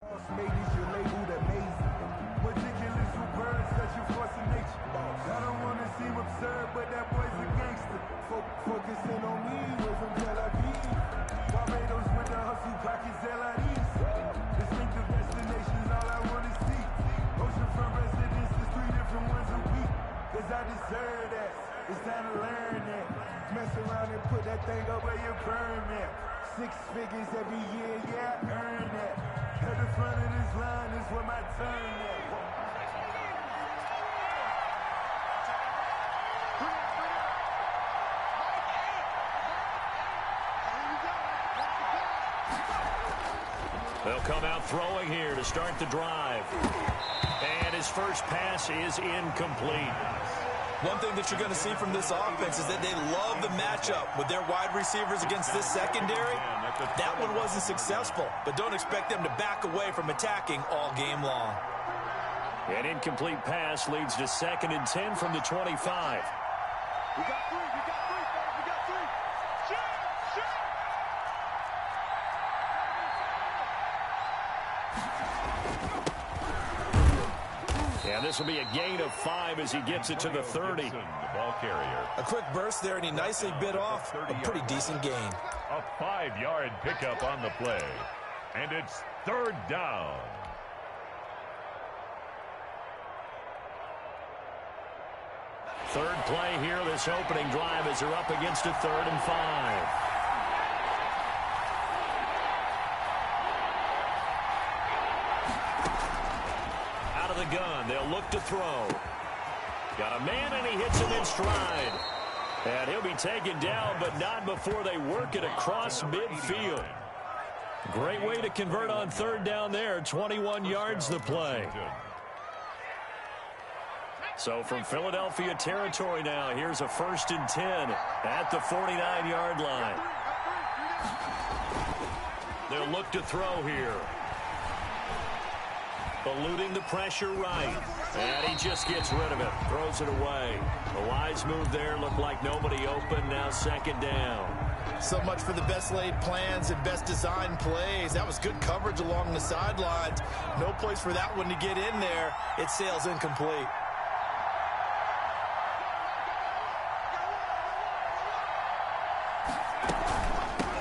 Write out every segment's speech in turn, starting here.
Ladies, you're labeled amazing. Ridiculous with words, such a force of nature. I don't want to seem absurd, but that boy's a gangster. Focusing on me, way from Tel Aviv. Barbados with the hustle, pockets LIDs. Distinctive destinations, all I want to see. Oceanfront residences, 3 different ones a week. Cause I deserve that, it's time to learn that. Mess around and put that thing up where your permit. 6 figures every year, yeah, I earn that. At the front of this line is where my turn at. They'll come out throwing here to start the drive. And his first pass is incomplete. One thing that you're going to see from this offense is that they love the matchup with their wide receivers against this secondary. That one wasn't successful, but don't expect them to back away from attacking all game long. An incomplete pass leads to 2nd and 10 from the 25. We got 3, we got 3, fellas, we got 3. Shoot! And this will be a gain of 5 as he gets it to the 30. The ball carrier. A quick burst there, and he nicely bit off a pretty decent gain. A 5-yard pickup on the play. And it's 3rd down. Third play here, this opening drive as they're up against a 3rd and 5. Out of the gun, they'll look to throw. Got a man, and he hits him in stride. And he'll be taken down, but not before they work it across midfield. Great way to convert on 3rd down there. 21 yards the play. So from Philadelphia territory now, here's a 1st and 10 at the 49-yard line. They'll look to throw here. Eluding the pressure right. And he just gets rid of it. Throws it away. The wise move there. Looked like nobody open. Now 2nd down. So much for the best laid plans and best designed plays. That was good coverage along the sidelines. No place for that one to get in there. It sails incomplete.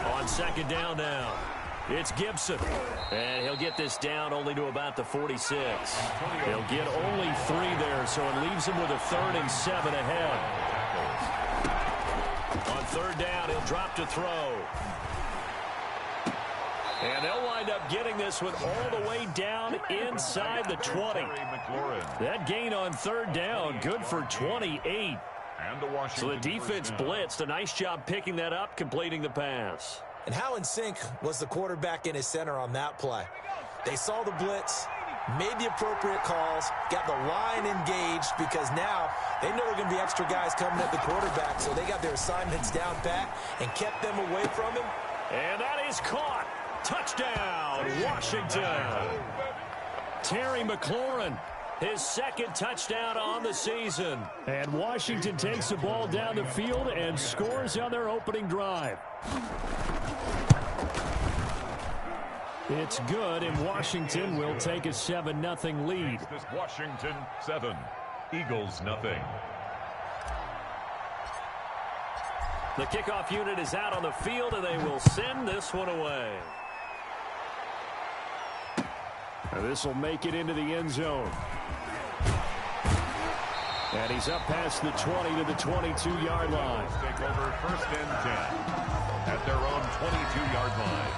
On 2nd down now. It's Gibson. And he'll get this down only to about the 46. He'll get only 3 there, so it leaves him with a 3rd and 7 ahead. On 3rd down, he'll drop to throw. And they'll wind up getting this one all the way down inside the 20. That gain on 3rd down, good for 28. So the defense blitzed. A nice job picking that up, completing the pass. And how in sync was the quarterback in his center on that play? They saw the blitz, made the appropriate calls, got the line engaged because now they know there are going to be extra guys coming at the quarterback, so they got their assignments down pat and kept them away from him. And that is caught. Touchdown, Washington. Terry McLaurin, his 2nd touchdown on the season. And Washington takes the ball down the field and scores on their opening drive. It's good, and Washington will take a 7-0 lead. Washington 7, Eagles 0. The kickoff unit is out on the field, and they will send this one away. And this will make it into the end zone. And he's up past the 20 to the 22-yard line. Take over 1st and 10 at their own 22-yard line.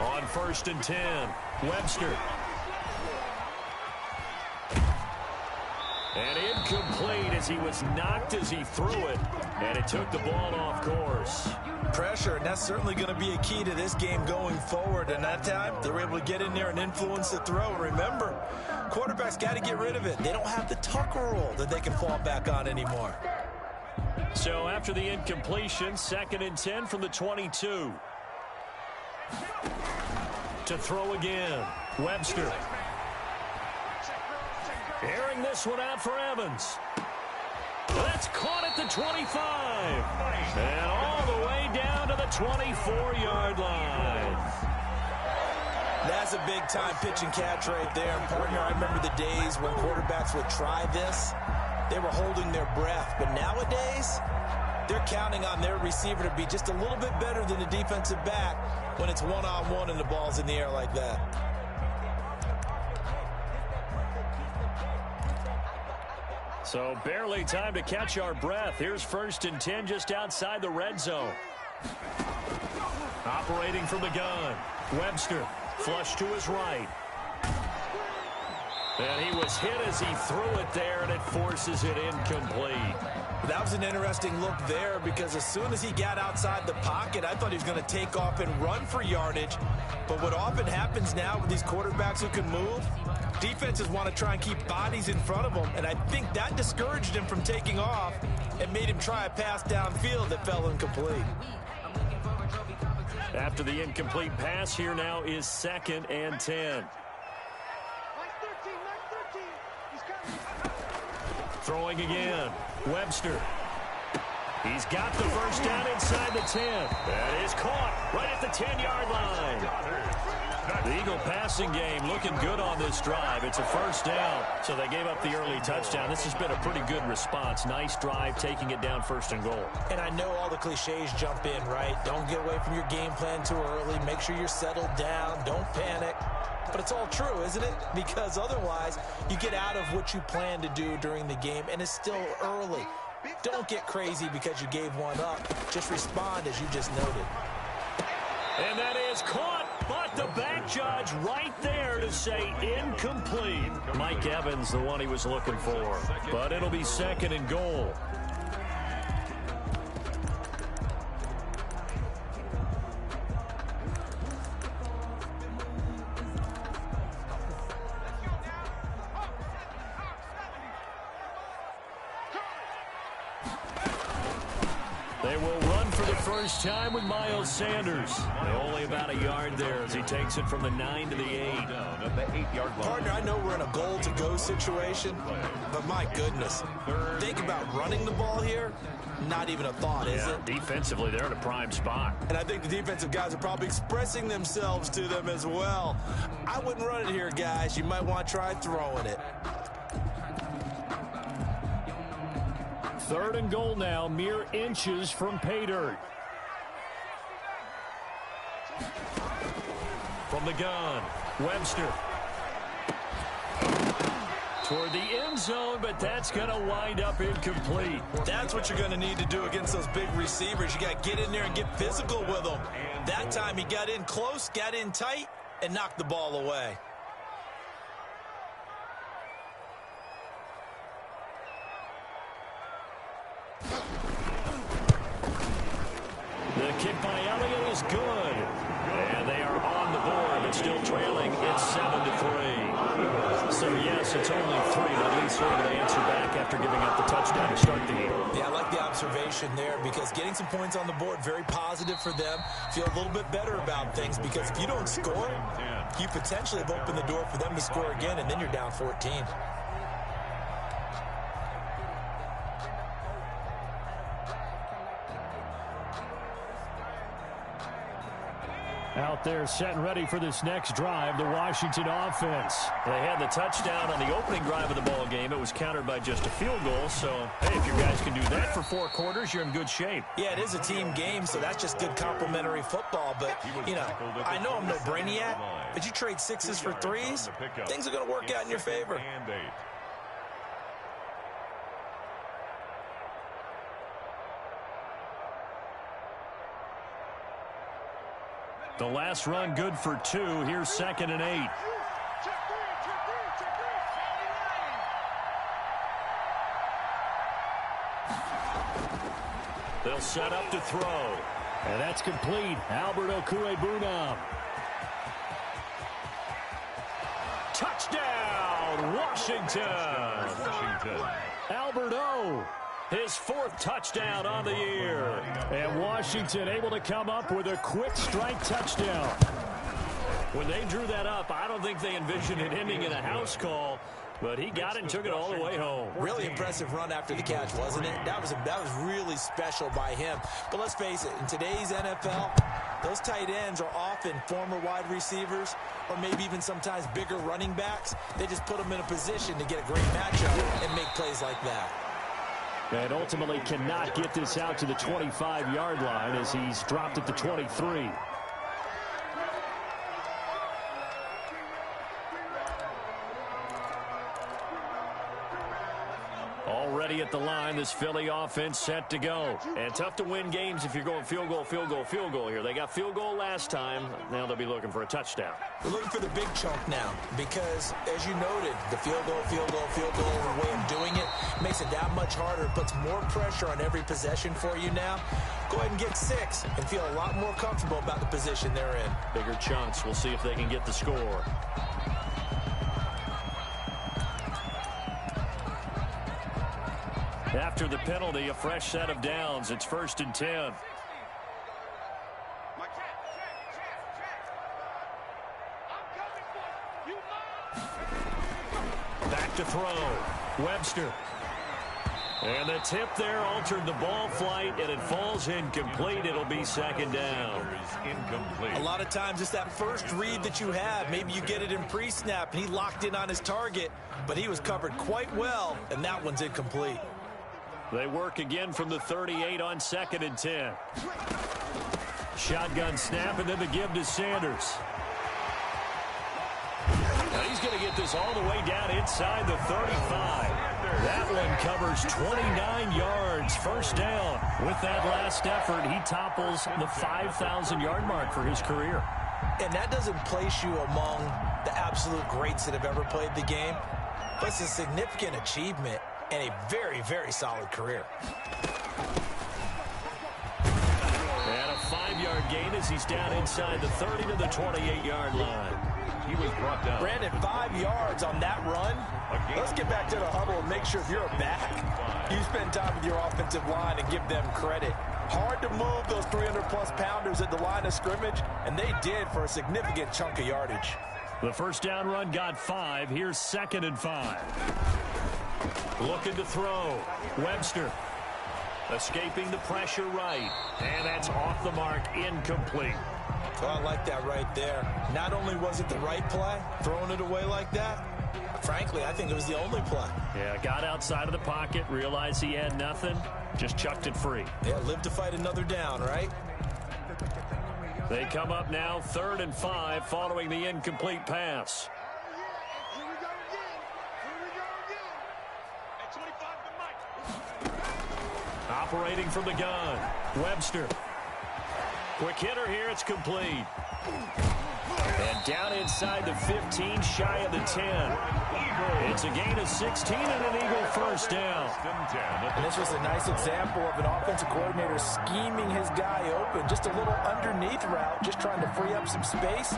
On 1st and 10, Webster. And incomplete as he was knocked as he threw it. And it took the ball off course. Pressure, and that's certainly going to be a key to this game going forward. And that time, they were able to get in there and influence the throw. Remember, quarterbacks got to get rid of it. They don't have the tucker roll that they can fall back on anymore. So after the incompletion, 2nd and 10 from the 22. To throw again. Webster. Airing this one out for Evans. That's caught at the 25. And all the way down to the 24-yard line. That's a big-time pitch and catch right there. Partner, I remember the days when quarterbacks would try this. They were holding their breath. But nowadays, they're counting on their receiver to be just a little bit better than the defensive back when it's one-on-one and the ball's in the air like that. So barely time to catch our breath. Here's 1st and 10 just outside the red zone. Operating from the gun. Webster flush to his right. And he was hit as he threw it there, and it forces it incomplete. That was an interesting look there because as soon as he got outside the pocket, I thought he was going to take off and run for yardage. But what often happens now with these quarterbacks who can move, defenses want to try and keep bodies in front of them, and I think that discouraged him from taking off and made him try a pass downfield that fell incomplete. After the incomplete pass, here now is 2nd and 10. Throwing again. Webster. He's got the first down inside the 10. That is caught right at the 10-yard line. The Eagle passing game looking good on this drive. It's a first down, so they gave up the early touchdown. This has been a pretty good response. Nice drive, taking it down 1st and goal. And I know all the cliches jump in, right? Don't get away from your game plan too early. Make sure you're settled down. Don't panic. But it's all true, isn't it? Because otherwise, you get out of what you plan to do during the game, and it's still early. Don't get crazy because you gave one up. Just respond as you just noted. And that is caught, but the back judge right there to say incomplete. Mike Evans, the one he was looking for. But it'll be 2nd and goal. They will run for the first time with Miles Sanders. Only about a yard there as he takes it from the 9 to the 8. Partner, I know we're in a goal-to-go situation, but my goodness, think about running the ball here. Not even a thought, is it? Defensively, they're in a prime spot. And I think the defensive guys are probably expressing themselves to them as well. I wouldn't run it here, guys. You might want to try throwing it. 3rd and goal now, mere inches from pay dirt. From the gun, Webster. Toward the end zone, but that's going to wind up incomplete. That's what you're going to need to do against those big receivers. You got to get in there and get physical with them. That time he got in close, got in tight, and knocked the ball away. The kick by Elliott is good. And they are on the board, but still trailing. It's 7-3. So, yes, it's only 3, but at least they're able to answer back after giving up the touchdown to start the game. Yeah, I like the observation there because getting some points on the board, very positive for them. Feel a little bit better about things because if you don't score, you potentially have opened the door for them to score again, and then you're down 14. Out there set and ready for this next drive, the Washington offense. They had the touchdown on the opening drive of the ball game. It was countered by just a field goal. So, hey, if you guys can do that for 4 quarters, you're in good shape. Yeah, it is a team game, so that's just good complimentary football. But, you know, I know I'm no brainiac, but you trade 6s for 3s, things are going to work out in your favor. The last run good for 2. Here's 2nd and 8. They'll set up to throw. And that's complete. Albert Okwuegbunam. Touchdown, Washington. Albert O. His 4th touchdown on the year. And Washington able to come up with a quick strike touchdown. When they drew that up, I don't think they envisioned it ending in a house call, but he got it and took it all the way home. Really impressive run after the catch, wasn't it? That was really special by him. But let's face it, in today's NFL, those tight ends are often former wide receivers or maybe even sometimes bigger running backs. They just put them in a position to get a great matchup and make plays like that. And ultimately cannot get this out to the 25-yard line as he's dropped at the 23. Already at the line, this Philly offense set to go. And tough to win games if you're going field goal, field goal, field goal here. They got field goal last time. Now they'll be looking for a touchdown. We're looking for the big chunk now because, as you noted, the field goal way of doing it makes it that much harder. It puts more pressure on every possession for you now. Go ahead and get 6 and feel a lot more comfortable about the position they're in. Bigger chunks. We'll see if they can get the score. After the penalty, a fresh set of downs. It's 1st and 10. Back to throw. Webster. And the tip there altered the ball flight, and it falls incomplete. It'll be 2nd down. A lot of times it's that first read that you have. Maybe you get it in pre-snap, and he locked in on his target, but he was covered quite well, and that one's incomplete. They work again from the 38 on 2nd and 10. Shotgun snap, and then the give to Sanders. Now he's going to get this all the way down inside the 35. That one covers 29 yards. 1st down. With that last effort, he topples the 5,000-yard mark for his career. And that doesn't place you among the absolute greats that have ever played the game, but it's a significant achievement and a very, very solid career. And a 5-yard gain as he's down inside the 30 to the 28-yard line. He was brought down. Brandon, 5 yards on that run. Let's get back to the huddle and make sure if you're a back, you spend time with your offensive line and give them credit. Hard to move those 300-plus pounders at the line of scrimmage, and they did for a significant chunk of yardage. The 1st down run got 5. Here's 2nd and 5. Looking to throw. Webster. Escaping the pressure right. And that's off the mark. Incomplete. Well, I like that right there. Not only was it the right play, throwing it away like that, frankly, I think it was the only play. Yeah, got outside of the pocket, realized he had nothing, just chucked it free. Yeah, live to fight another down, right? They come up now 3rd and 5 following the incomplete pass. Operating from the gun. Webster. Quick hitter here. It's complete. And down inside the 15, shy of the 10. It's a gain of 16 and an Eagle 1st down. And this was a nice example of an offensive coordinator scheming his guy open. Just a little underneath route, just trying to free up some space,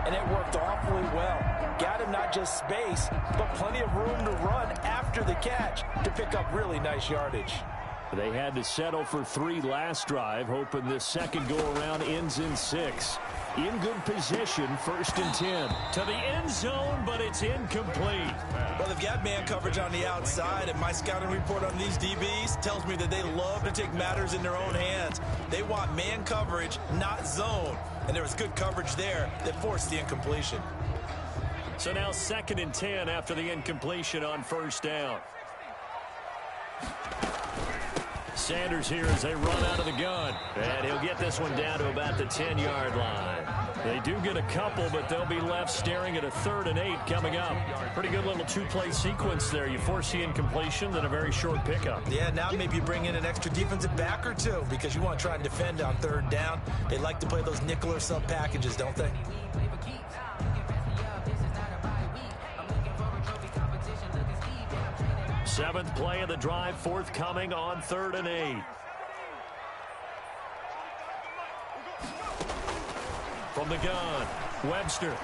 and it worked awfully well. Got him not just space, but plenty of room to run after the catch to pick up really nice yardage. They had to settle for 3 last drive, hoping this second go-around ends in 6. In good position, 1st and 10. To the end zone, but it's incomplete. Well, they've got man coverage on the outside, and my scouting report on these DBs tells me that they love to take matters in their own hands. They want man coverage, not zone. And there was good coverage there that forced the incompletion. So now 2nd and 10 after the incompletion on 1st down. Sanders here as they run out of the gun. And he'll get this one down to about the 10-yard line. They do get a couple, but they'll be left staring at a 3rd and 8 coming up. Pretty good little 2-play sequence there. You force the incompletion, then a very short pickup. Yeah, now maybe you bring in an extra defensive back or two because you want to try and defend on 3rd down. They like to play those nickel or sub packages, don't they? Seventh play of the drive forthcoming on 3rd and 8. From the gun, Webster.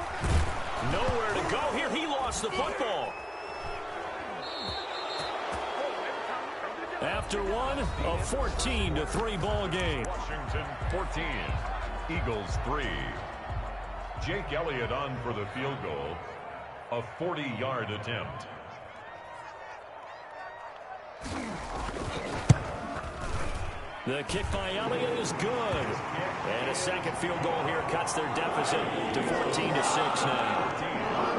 Nowhere to go here. He lost the football. After after one, a 14-3 ball game. Washington 14, Eagles 3. Jake Elliott on for the field goal, a 40-yard attempt. The kick by Elliott is good. And a second field goal here cuts their deficit to 14-6 now.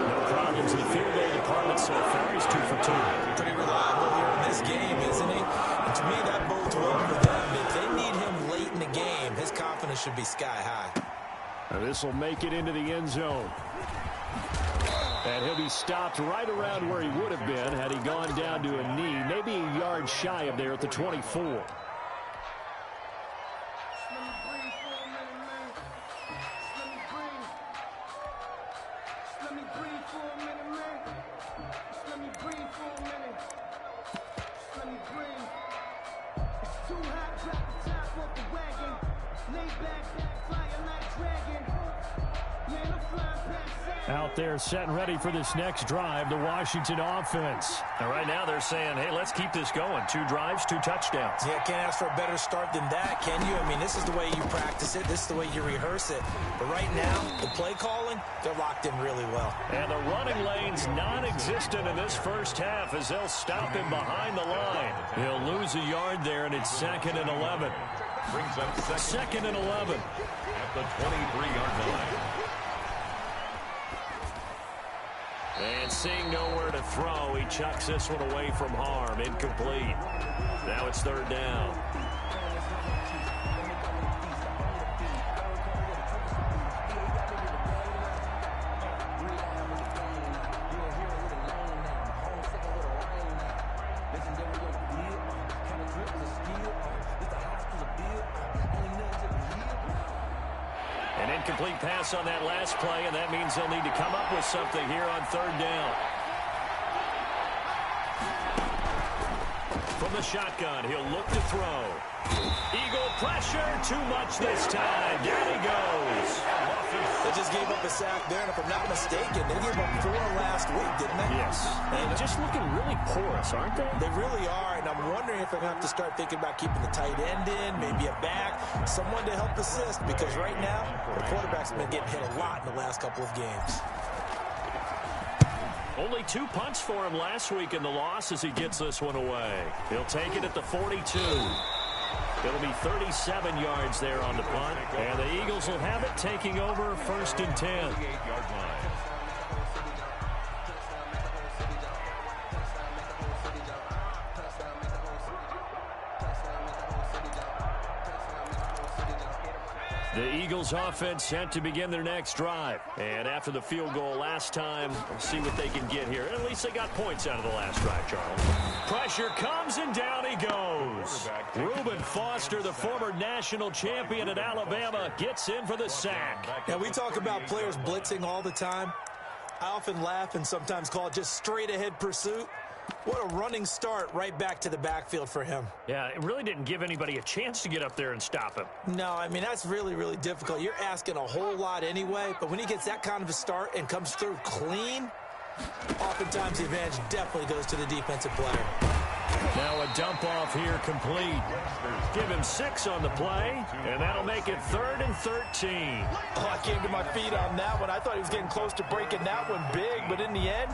No problems in the field goal department so far. He's 2 for 2. Pretty reliable here in this game, isn't he? And to me, that bodes well for them. If they need him late in the game, his confidence should be sky high. This will make it into the end zone. And he'll be stopped right around where he would have been had he gone down to a knee, maybe a yard shy of there at the 24. Out there set and ready for this next drive, the Washington offense. And right now they're saying, hey, let's keep this going. 2 drives, 2 touchdowns. Yeah, can't ask for a better start than that, can you? I mean, this is the way you practice it. This is the way you rehearse it. But right now, the play calling, they're locked in really well. And the running lane's non-existent in this first half as they'll stop him behind the line. He'll lose a yard there, and it's 2nd and 11. Brings up 2nd and 11. At the 23-yard line. And seeing nowhere to throw, he chucks this one away from harm. Incomplete. Now it's 3rd down. Incomplete pass on that last play, and that means they'll need to come up with something here on 3rd down. From the shotgun, he'll look to throw. Eagle pressure, too much this time. Down he goes. They just gave up a sack there, and if I'm not mistaken, they gave up 4 last week, didn't they? Yes. And just looking really porous, aren't they? They really are, and I'm wondering if they're going to have to start thinking about keeping the tight end in, maybe a back, someone to help assist, because right now, the quarterback's been getting hit a lot in the last couple of games. Only 2 punts for him last week in the loss as he gets this one away. He'll take it at the 42. It'll be 37 yards there on the punt, and the Eagles will have it taking over 1st and 10. 8-yard line. The Eagles offense set to begin their next drive. And after the field goal last time, we'll see what they can get here. At least they got points out of the last drive, Charles. Pressure comes, and down he goes. Reuben Foster, the former national champion at Alabama, gets in for the sack. Now, we talk about players blitzing all the time. I often laugh and sometimes call it just straight-ahead pursuit. What a running start right back to the backfield for him. Yeah, it really didn't give anybody a chance to get up there and stop him. No, I mean, that's really, really difficult. You're asking a whole lot anyway, but when he gets that kind of a start and comes through clean, oftentimes the advantage definitely goes to the defensive player. Now a dump off here complete. Give him 6 on the play, and that'll make it 3rd and 13. Oh, I came to my feet on that one. I thought he was getting close to breaking that one big, but in the end,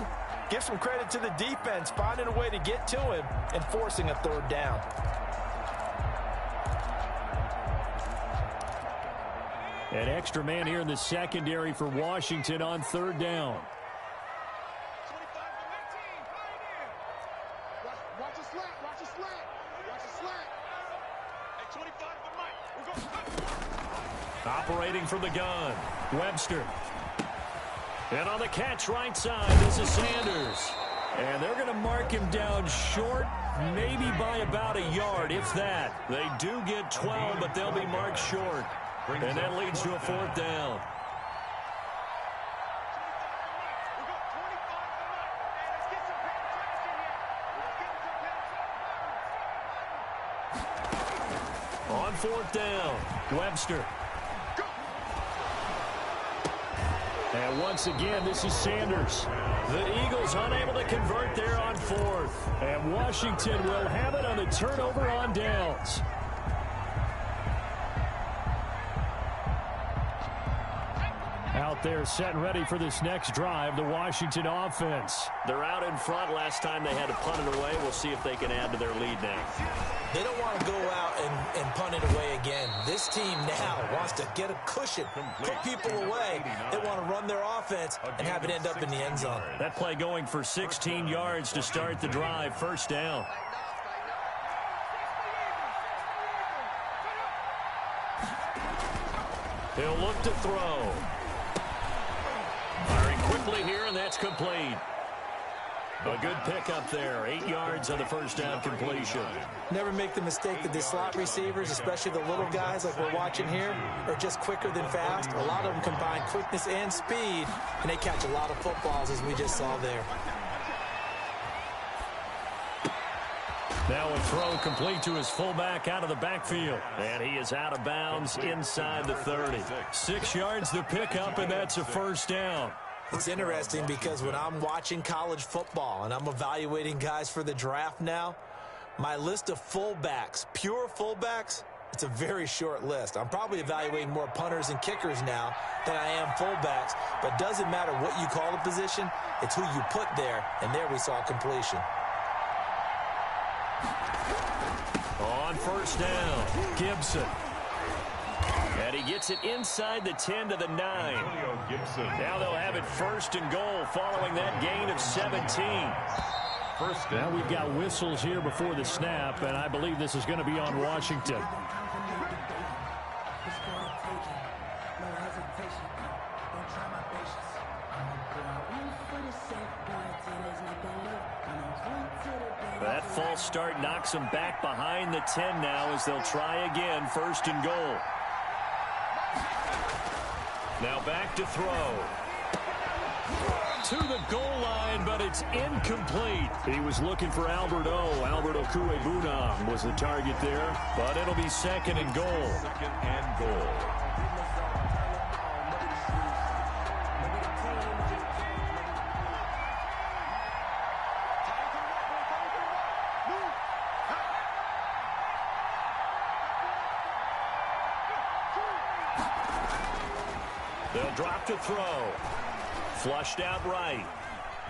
give some credit to the defense, finding a way to get to him and forcing a 3rd down. An extra man here in the secondary for Washington on 3rd down. Operating from the gun, Webster. And on the catch right side, this is Sanders. And they're going to mark him down short, maybe by about a yard, if that. They do get 12, but they'll be marked short. And that leads to a 4th down. On 4th down, Webster. And once again, this is Sanders. The Eagles unable to convert there on fourth. And Washington will have it on the turnover on downs. Out there set and ready for this next drive, the Washington offense. They're out in front. Last time they had to punt it away. We'll see if they can add to their lead now. They don't want to go out and punt it away again. This team now wants to get a cushion, put people away. They want to run their offense and have it end up in the end zone. That play going for 16 yards to start the drive, first down. He'll look to throw. Firing quickly here, and that's complete. A good pickup there. 8 yards on the first down completion. Never make the mistake that the slot receivers, especially the little guys like we're watching here, are just quicker than fast. A lot of them combine quickness and speed, and they catch a lot of footballs, as we just saw there. Now a throw complete to his fullback out of the backfield. And he is out of bounds inside the 30. 6 yards to pick up, and that's a first down. It's interesting because when I'm watching college football and I'm evaluating guys for the draft now, my list of fullbacks, pure fullbacks, it's a very short list. I'm probably evaluating more punters and kickers now than I am fullbacks, but it doesn't matter what you call the position, it's who you put there, and there we saw completion. On first down, Gibson. And he gets it inside the 10 to the 9. Now they'll have it first and goal following that gain of 17. First now down. we've got whistles here before the snap, and I believe this is going to be on Washington. That false start knocks them back behind the 10 now as they'll try again, first and goal. Now back to throw. To the goal line, but it's incomplete. He was looking for Albert Okuebunam was the target there, but it'll be second and goal. Second and goal. They'll drop to throw. Flushed out right.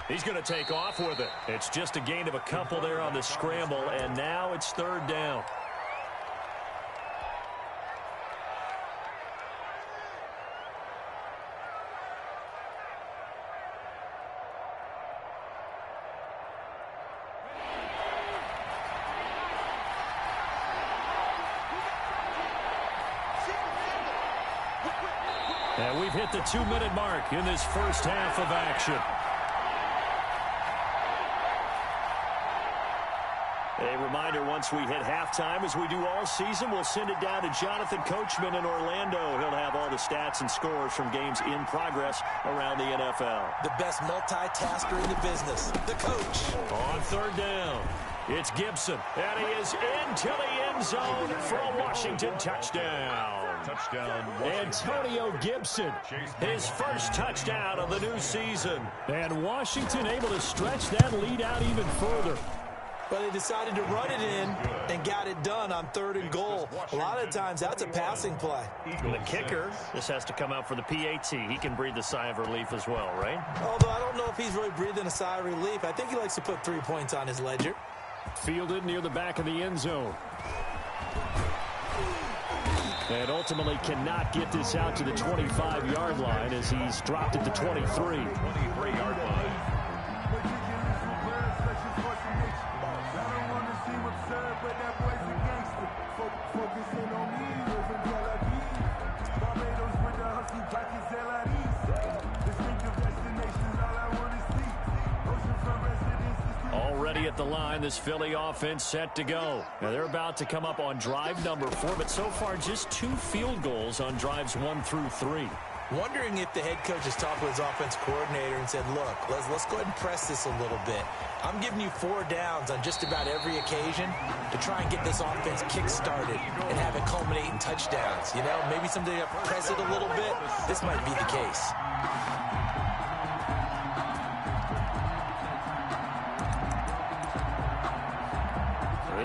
He's going to take off with it. It's just a gain of a couple there on the scramble, and now it's third down. And we've hit the 2-minute mark in this first half of action. A reminder, once we hit halftime, as we do all season, we'll send it down to Jonathan Coachman in Orlando. He'll have all the stats and scores from games in progress around the NFL. The best multitasker in the business, the coach. On third down, it's Gibson, and he is into the end zone for a Washington touchdown. Touchdown, Antonio Gibson, his first touchdown of the new season. And Washington able to stretch that lead out even further. But they decided to run it in and got it done on third and goal. A lot of times that's a passing play. The kicker, this has to come out for the PAT. He can breathe a sigh of relief as well, right? Although I don't know if he's really breathing a sigh of relief. I think he likes to put 3 points on his ledger. Fielded near the back of the end zone. And ultimately cannot get this out to the 25-yard line as he's dropped it to 23. 23-yard line. Already at the line, this Philly offense set to go. Now they're about to come up on drive number 4, but so far just 2 field goals on drives 1 through 3. Wondering if the head coach has talked with his offense coordinator and said, look, let's go ahead and press this a little bit. I'm giving you 4 downs on just about every occasion to try and get this offense kick-started and have it culminate in touchdowns. You know, maybe someday you have to press it a little bit. This might be the case.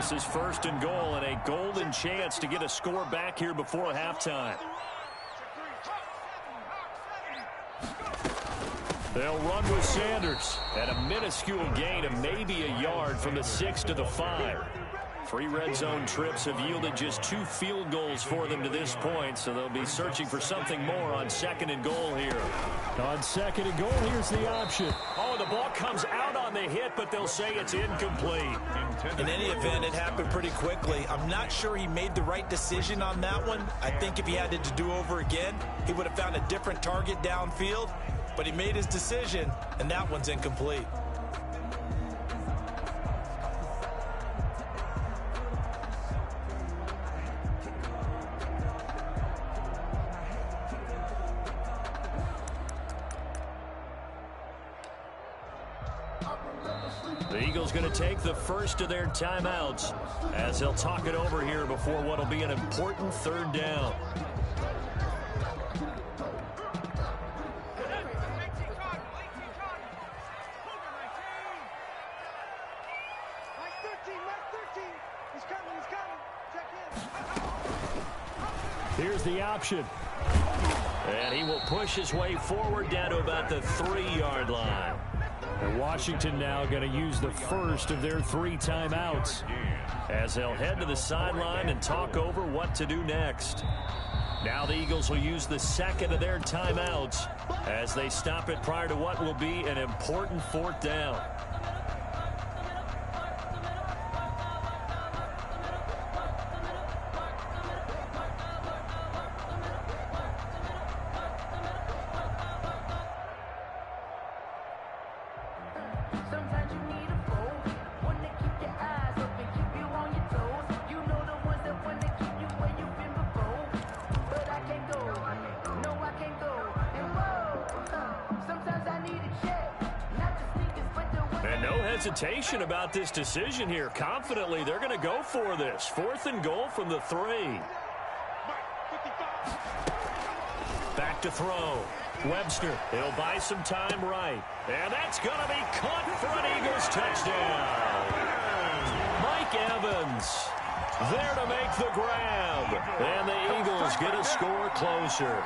This is 1st and goal and a golden chance to get a score back here before halftime. They'll run with Sanders at a minuscule gain of maybe a yard from the 6 to the 5. 3 red zone trips have yielded just 2 field goals for them to this point, so they'll be searching for something more on 2nd and goal here. On 2nd and goal, here's the option. Oh, the ball comes out on the hit, but they'll say it's incomplete. In any event, it happened pretty quickly. I'm not sure he made the right decision on that one. I think if he had it to do over again, he would have found a different target downfield, but he made his decision, and that one's incomplete. The Eagles going to take the first of their timeouts as they'll talk it over here before what will be an important 3rd down. Here's the option. And he will push his way forward down to about the 3-yard line. And Washington now going to use the first of their 3 timeouts as they'll head to the sideline and talk over what to do next. Now the Eagles will use the 2nd of their timeouts as they stop it prior to what will be an important 4th down. Hesitation about this decision here. Confidently, they're going to go for this. 4th and goal from the 3. Back to throw. Webster, he'll buy some time right. And that's going to be caught for an Eagles touchdown. Mike Evans there to make the grab. And the Eagles get a score closer.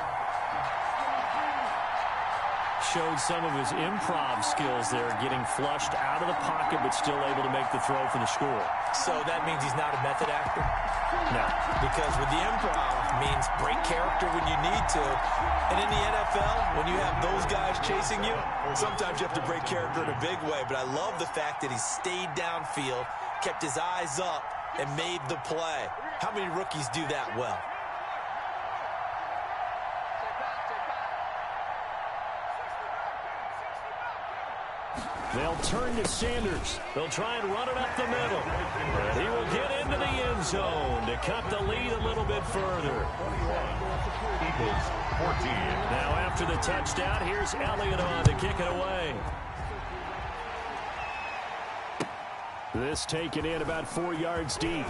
Showed some of his improv skills there, getting flushed out of the pocket but still able to make the throw for the score. So that means he's not a method actor? No. Because with the improv means break character when you need to. And in the NFL, when you have those guys chasing you, sometimes you have to break character in a big way. But I love the fact that he stayed downfield, kept his eyes up, and made the play. How many rookies do that well? They'll turn to Sanders. They'll try and run it up the middle. And he will get into the end zone to cut the lead a little bit further. Eagles 14. Now after the touchdown, here's Elliott on to kick it away. This taken in about 4 yards deep.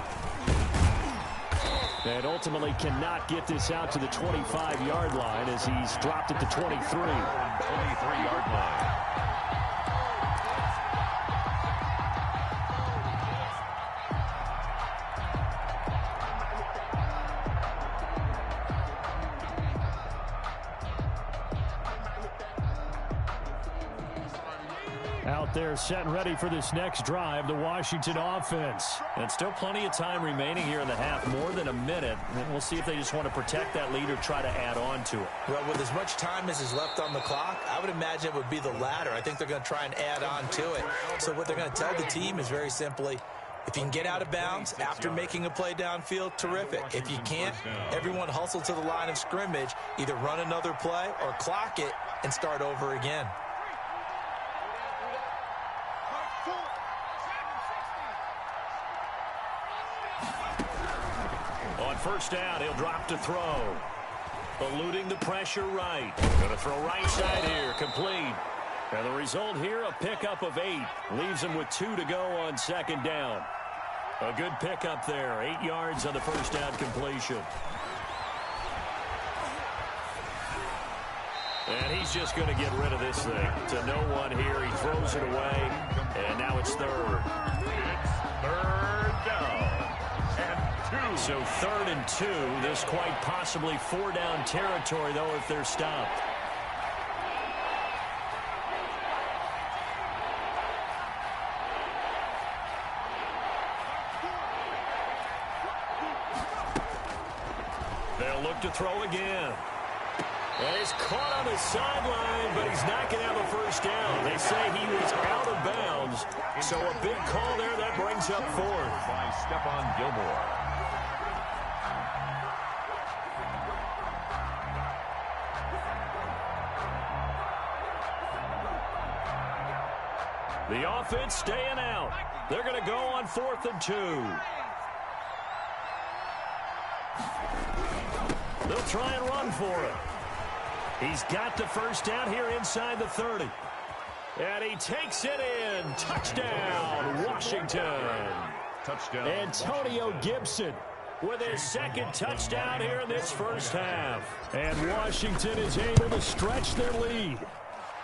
And ultimately cannot get this out to the 25-yard line as he's dropped at the 23. 23-yard line. Out there set and ready for this next drive, the Washington offense. And still plenty of time remaining here in the half, more than a minute. And we'll see if they just want to protect that lead or try to add on to it. Well, with as much time as is left on the clock, I would imagine it would be the latter. I think they're going to try and add on to it. So what they're going to tell the team is very simply, if you can get out of bounds after making a play downfield, terrific. If you can't, everyone hustle to the line of scrimmage, either run another play or clock it and start over again. On first down, he'll drop to throw. Eluding the pressure right. Going to throw right side here, complete. And the result here, a pickup of 8. Leaves him with 2 to go on 2nd down. A good pickup there. 8 yards on the first down completion. And he's just going to get rid of this thing. To no one here. He throws it away. And now it's 3rd. Third down and 2. So 3rd and 2. This quite possibly 4-down territory, though, if they're stopped. They'll look to throw again. And he's caught on the sideline, but he's not going to have a first down. They say he was out of bounds. So a big call there that brings up 4th. By Stephon Gilmore. The offense staying out. They're going to go on 4th and 2. They'll try and run for it. He's got the first down here inside the 30. And he takes it in. Touchdown, Washington. Touchdown. Antonio Gibson with his 2nd touchdown here in this first half. And Washington is able to stretch their lead.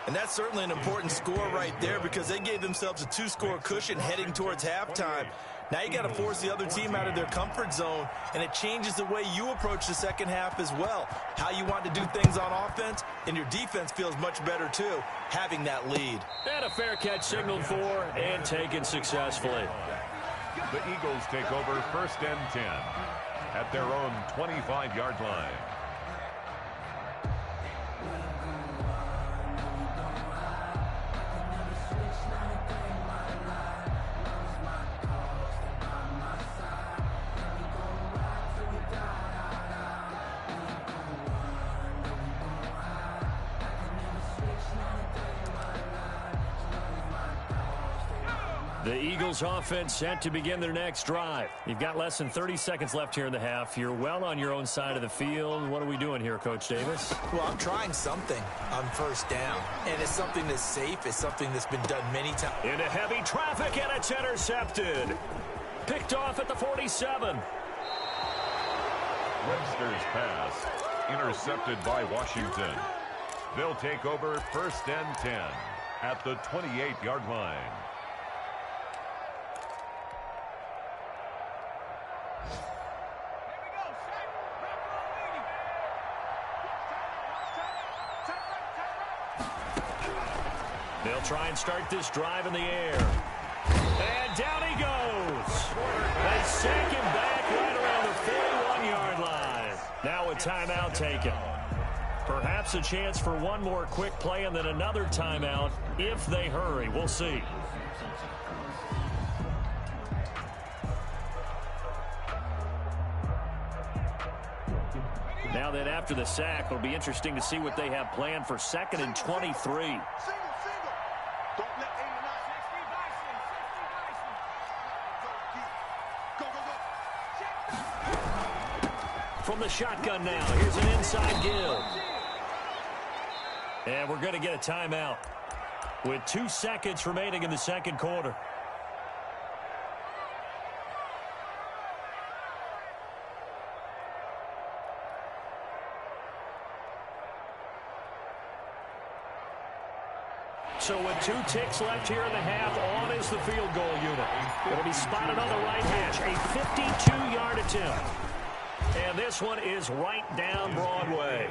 And that's certainly an important score right there because they gave themselves a 2-score cushion heading towards halftime. Now you got to force the other team out of their comfort zone, and it changes the way you approach the second half as well. How you want to do things on offense, and your defense feels much better too, having that lead. And a fair catch signaled for and taken successfully. The Eagles take over 1st and 10 at their own 25-yard line. The Eagles offense set to begin their next drive. You've got less than 30 seconds left here in the half. You're well on your own side of the field. What are we doing here, Coach Davis? Well, I'm trying something on 1st down, and it's something that's safe. It's something that's been done many times. Into heavy traffic, and it's intercepted. Picked off at the 47. Webster's pass intercepted by Washington. They'll take over 1st and 10 at the 28-yard line. They'll try and start this drive in the air. And down he goes. They sack him back right around the 41-yard line. Now a timeout taken. Perhaps a chance for one more quick play and then another timeout if they hurry. We'll see. Now then, after the sack, it'll be interesting to see what they have planned for 2nd and 23. From the shotgun now, here's an inside give. And we're going to get a timeout with 2 seconds remaining in the 2nd quarter. So with 2 ticks left here in the half, on is the field goal unit. It'll be spotted on the right hash, a 52-yard attempt. And this one is right down Broadway.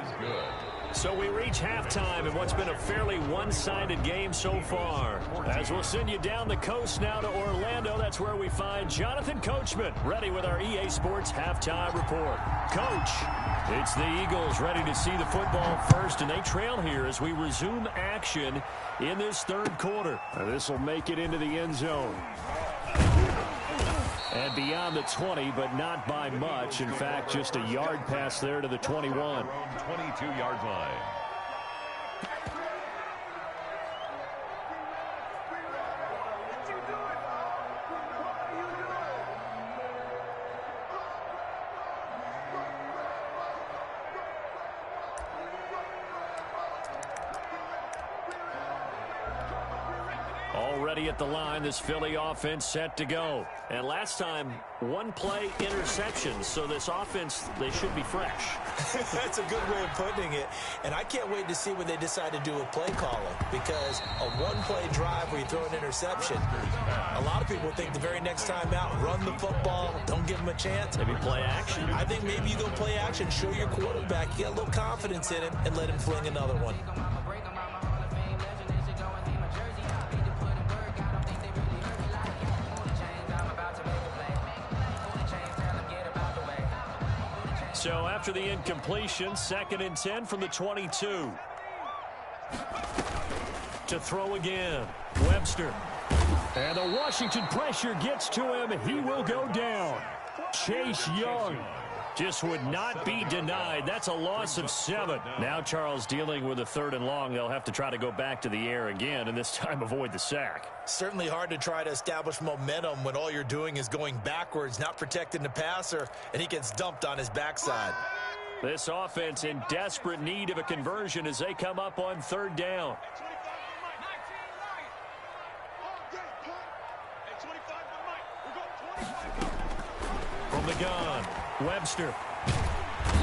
So we reach halftime in what's been a fairly one-sided game so far. As we'll send you down the coast now to Orlando, that's where we find Jonathan Coachman ready with our EA Sports Halftime Report. Coach, it's the Eagles ready to see the football first, and they trail here as we resume action in this 3rd quarter. This will make it into the end zone. And beyond the 20, but not by much. In fact, just a yard pass there to the 21. 22-yard line. ready at the line. This Philly offense set to go. And last time, one-play interception. So this offense, they should be fresh. That's a good way of putting it. And I can't wait to see what they decide to do with play calling. Because a one-play drive where you throw an interception, a lot of people think the very next time out, run the football, don't give them a chance. Maybe play action. I think maybe you go play action, show your quarterback, get a little confidence in him, and let him fling another one. So after the incompletion, 2nd and 10 from the 22. To throw again, Webster. And the Washington pressure gets to him. He will go down. Chase Young just would not be denied. That's a loss of 7. Now Charles dealing with a 3rd and long. They'll have to try to go back to the air again, and this time avoid the sack. Certainly hard to try to establish momentum when all you're doing is going backwards, not protecting the passer, and he gets dumped on his backside. This offense in desperate need of a conversion as they come up on 3rd down. From the gun, Webster.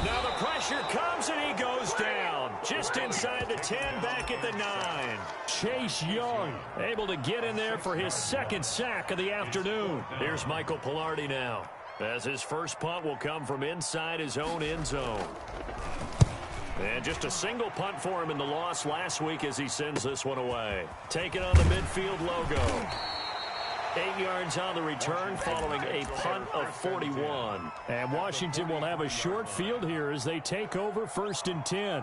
Now the pressure comes and he goes down. Just inside the 10, back at the 9. Chase Young able to get in there for his 2nd sack of the afternoon. Here's Michael Pilardi now, as his first punt will come from inside his own end zone. And just a single punt for him in the loss last week as he sends this one away. Taking on the midfield logo. 8 yards on the return following a punt of 41. And Washington will have a short field here as they take over 1st and 10.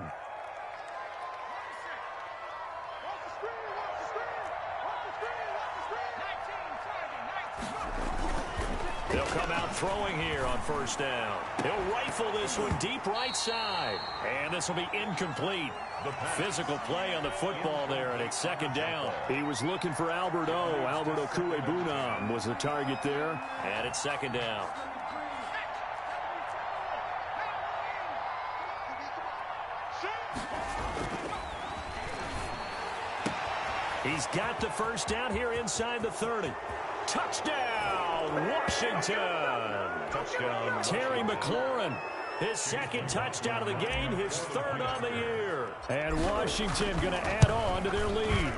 They'll come out throwing here on 1st down. He'll rifle this one deep right side. And this will be incomplete. Physical play on the football there, and it's 2nd down. He was looking for Albert Okuebunam was the target there, and it's 2nd down. He's got the 1st down here inside the 30. Touchdown, Washington. Touchdown, Terry McLaurin. His 2nd touchdown of the game, his 3rd on the year. And Washington going to add on to their lead.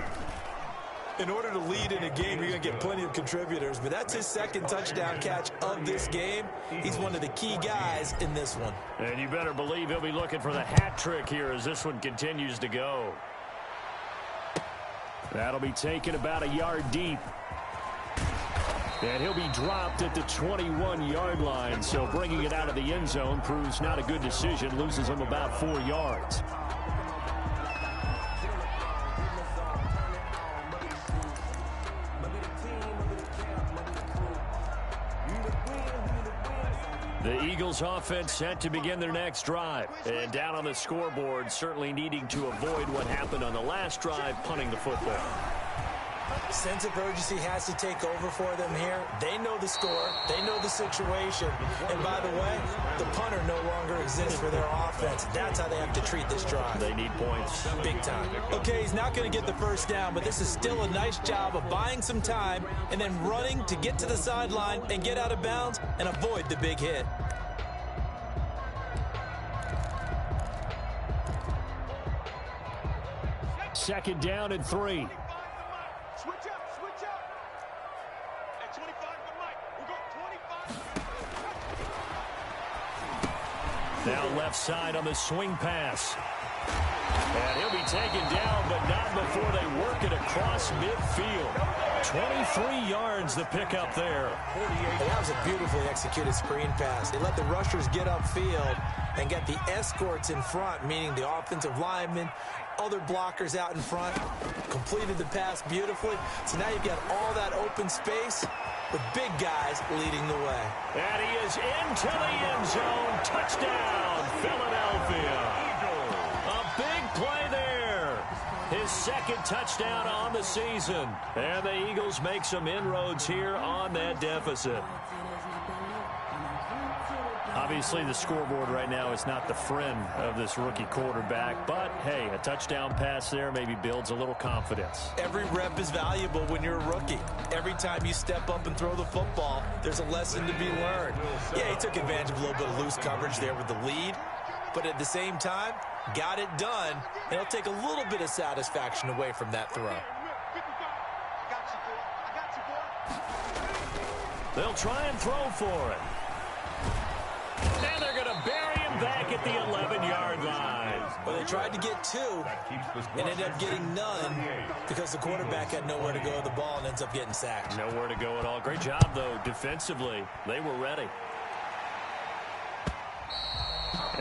In order to lead in a game, you're going to get plenty of contributors, but that's his 2nd touchdown catch of this game. He's one of the key guys in this one. And you better believe he'll be looking for the hat trick here as this one continues to go. That'll be taken about a yard deep. And he'll be dropped at the 21-yard line, so bringing it out of the end zone proves not a good decision, loses him about 4 yards. The Eagles offense set to begin their next drive. And down on the scoreboard, certainly needing to avoid what happened on the last drive, punting the football. Sense of urgency has to take over for them here. They know the score. They know the situation. And by the way, the punter no longer exists for their offense. That's how they have to treat this drive. They need points. Big time. Okay, he's not going to get the 1st down, but this is still a nice job of buying some time and then running to get to the sideline and get out of bounds and avoid the big hit. Second down and 3. Switch up. At 25 to Mike. We'll go 25. Now left side on the swing pass. And he'll be taken down, but not before they work it across midfield. 23 yards the pickup there. That was a beautifully executed screen pass. They let the rushers get upfield and get the escorts in front, meaning the offensive linemen, other blockers out in front, completed the pass beautifully. So now you've got all that open space with big guys leading the way. And he is into the end zone. Touchdown, Philadelphia. A big play there. His 2nd touchdown on the season. And the Eagles make some inroads here on that deficit. On Obviously, the scoreboard right now is not the friend of this rookie quarterback, but hey, a touchdown pass there maybe builds a little confidence. Every rep is valuable when you're a rookie. Every time you step up and throw the football, there's a lesson to be learned. Yeah, he took advantage of a little bit of loose coverage there with the lead, but at the same time, got it done, and he'll take a little bit of satisfaction away from that throw. They'll try and throw for it. And they're going to bury him back at the 11-yard line. Well, they tried to get two and ended up getting none because the quarterback had nowhere to go with the ball and ends up getting sacked. Nowhere to go at all. Great job, though, defensively. They were ready.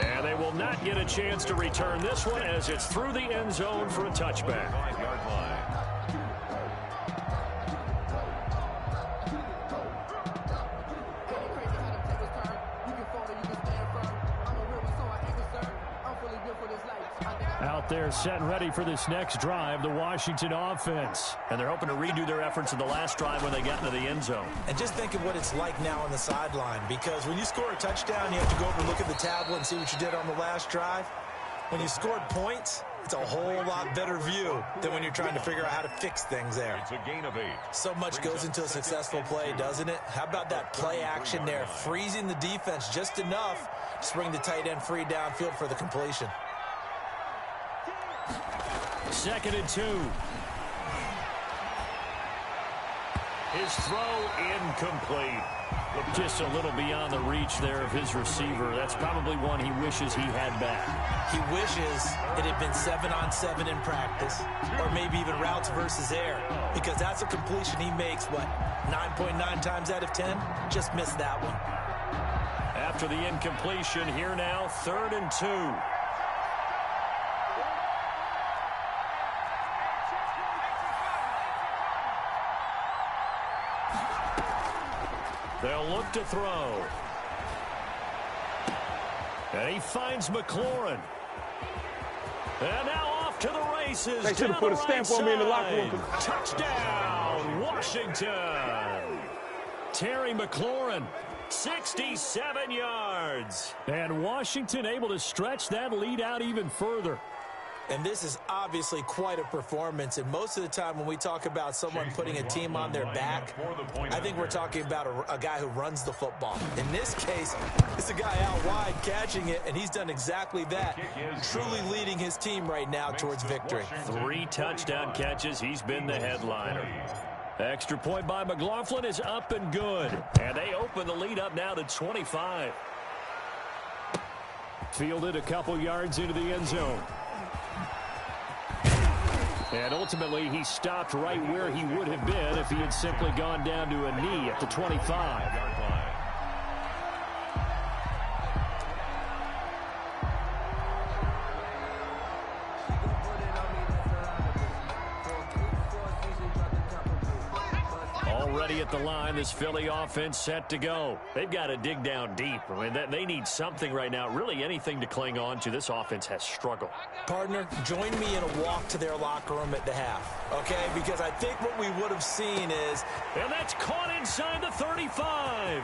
And they will not get a chance to return this one as it's through the end zone for a touchback. 5-yard line. Out there set and ready for this next drive, the Washington offense. And they're hoping to redo their efforts in the last drive when they got into the end zone. And just think of what it's like now on the sideline, because when you score a touchdown, you have to go over and look at the tablet and see what you did on the last drive. When you scored points, it's a whole lot better view than when you're trying to figure out how to fix things there. It's a gain of 8. So much goes into a successful play, doesn't it? How about that play action there, freezing the defense just enough to bring the tight end free downfield for the completion. 2nd and 2. His throw incomplete. Just a little beyond the reach there of his receiver. That's probably one he wishes he had back. He wishes it had been 7-on-7 in practice, or maybe even routes versus air, because that's a completion he makes, 9.9 times out of 10? Just missed that one. After the incompletion, here now, 3rd and 2. They'll look to throw. And he finds McLaurin. And now off to the races. They should have put a stamp on me in the locker room. Touchdown, Washington. Terry McLaurin, 67 yards. And Washington able to stretch that lead out even further. And this is obviously quite a performance. And most of the time when we talk about someone putting a team on their back, I think we're talking about a guy who runs the football. In this case, it's a guy out wide catching it, and he's done exactly that, truly leading his team right now towards victory. 3 touchdown catches. He's been the headliner. Extra point by McLaughlin is up and good. And they open the lead up now to 25. Fielded a couple yards into the end zone. And ultimately, he stopped right where he would have been if he had simply gone down to a knee at the 25. Already at the line, this Philly offense set to go. They've got to dig down deep. I mean, they need something right now, really anything to cling on to. This offense has struggled. Partner, join me in a walk to their locker room at the half, okay? Because I think what we would have seen is... And that's caught inside the 35.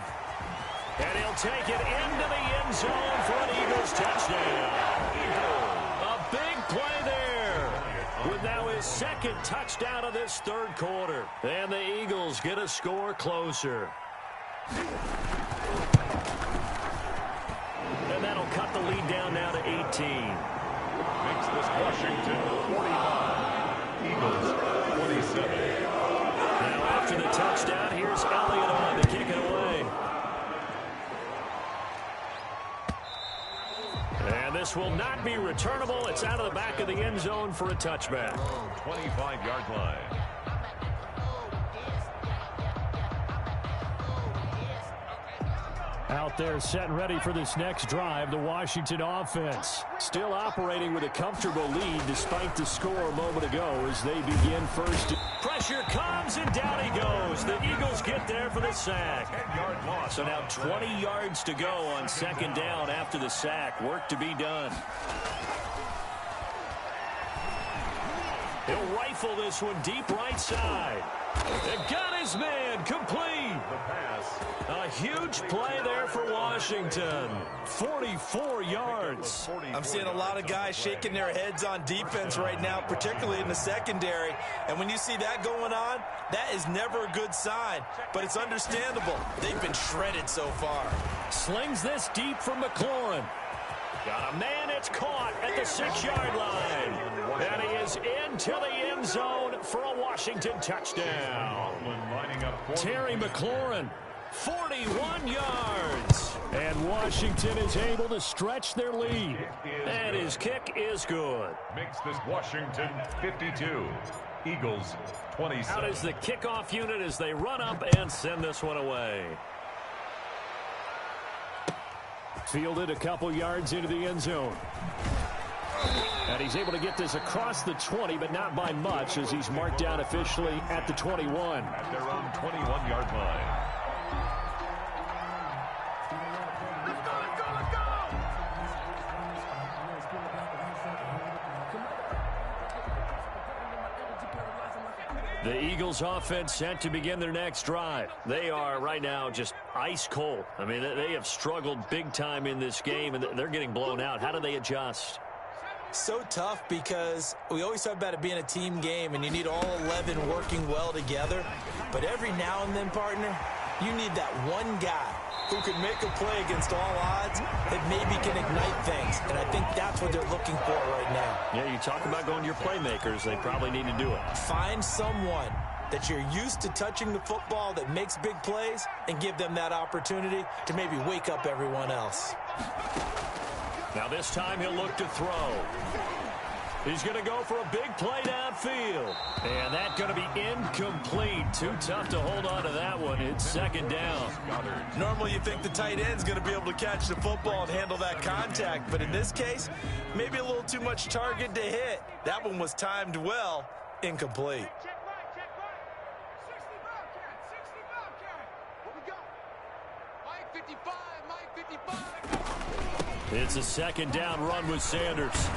And he'll take it into the end zone for an Eagles touchdown. A big play there. With now his 2nd touchdown of this 3rd quarter. And the Eagles get a score closer. And that'll cut the lead down now to 18. Makes this Washington 45. Eagles 27. Now after the touchdown, here's Elliott on to kick it away. And this will not be returnable. It's out of the back of the end zone for a touchback. 25-yard line. Out there set and ready for this next drive, the Washington offense. Still operating with a comfortable lead despite the score a moment ago as they begin first. Pressure comes and down he goes. The Eagles get there for the sack. 10-yard loss. So now 20 yards to go on 2nd down after the sack. Work to be done. He'll rifle this one deep right side. And got his man complete. The pass. A huge play there for Washington. 44 yards. I'm seeing a lot of guys shaking their heads on defense right now, particularly in the secondary. And when you see that going on, that is never a good sign. But it's understandable. They've been shredded so far. Slings this deep from McLaurin. Got a man, it's caught at the 6-yard line. And he is into the end zone for a Washington touchdown. Terry McLaurin, 41 yards. And Washington is able to stretch their lead. And his kick is good. Makes this Washington 52. Eagles 27. Out is the kickoff unit as they run up and send this one away. Fielded a couple yards into the end zone. And he's able to get this across the 20, but not by much, as he's marked down officially at the 21. At their own 21-yard line. The Eagles offense set to begin their next drive. They are right now just ice cold. I mean, they have struggled big time in this game, and they're getting blown out. How do they adjust? So tough because we always talk about it being a team game, and you need all 11 working well together. But every now and then, partner, you need that one guy who can make a play against all odds that maybe can ignite things. And I think that's what they're looking for right now. Yeah, you talk about going to your playmakers. They probably need to do it. Find someone that you're used to touching the football that makes big plays and give them that opportunity to maybe wake up everyone else. Now this time he'll look to throw. He's going to go for a big play downfield. And that's going to be incomplete. Too tough to hold on to that one. It's second down. Normally you think the tight end's going to be able to catch the football and handle that contact. But in this case, maybe a little too much target to hit. That one was timed well. Incomplete. It's a second down run with Sanders.